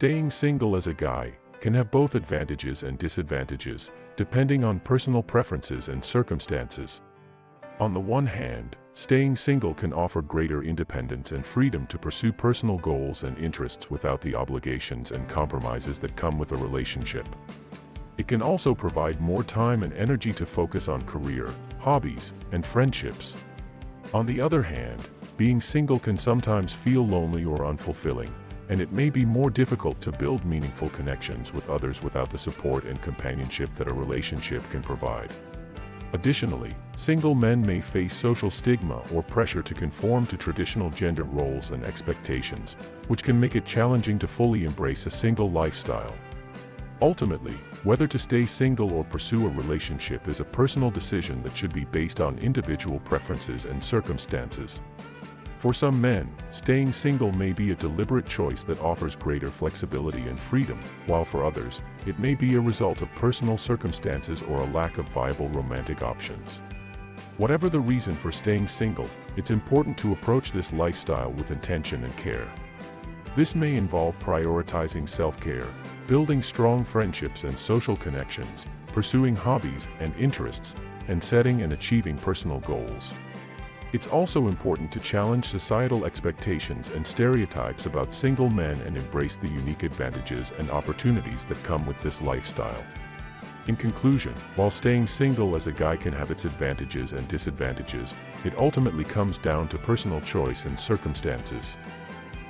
Staying single as a guy can have both advantages and disadvantages, depending on personal preferences and circumstances. On the one hand, staying single can offer greater independence and freedom to pursue personal goals and interests without the obligations and compromises that come with a relationship. It can also provide more time and energy to focus on career, hobbies, and friendships. On the other hand, being single can sometimes feel lonely or unfulfilling, and it may be more difficult to build meaningful connections with others without the support and companionship that a relationship can provide. Additionally, single men may face social stigma or pressure to conform to traditional gender roles and expectations, which can make it challenging to fully embrace a single lifestyle. Ultimately, whether to stay single or pursue a relationship is a personal decision that should be based on individual preferences and circumstances. For some men, staying single may be a deliberate choice that offers greater flexibility and freedom, while for others, it may be a result of personal circumstances or a lack of viable romantic options. Whatever the reason for staying single, it's important to approach this lifestyle with intention and care. This may involve prioritizing self-care, building strong friendships and social connections, pursuing hobbies and interests, and setting and achieving personal goals. It's also important to challenge societal expectations and stereotypes about single men and embrace the unique advantages and opportunities that come with this lifestyle. In conclusion, while staying single as a guy can have its advantages and disadvantages, it ultimately comes down to personal choice and circumstances.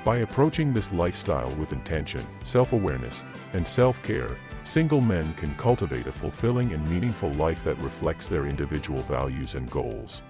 By approaching this lifestyle with intention, self-awareness, and self-care, single men can cultivate a fulfilling and meaningful life that reflects their individual values and goals.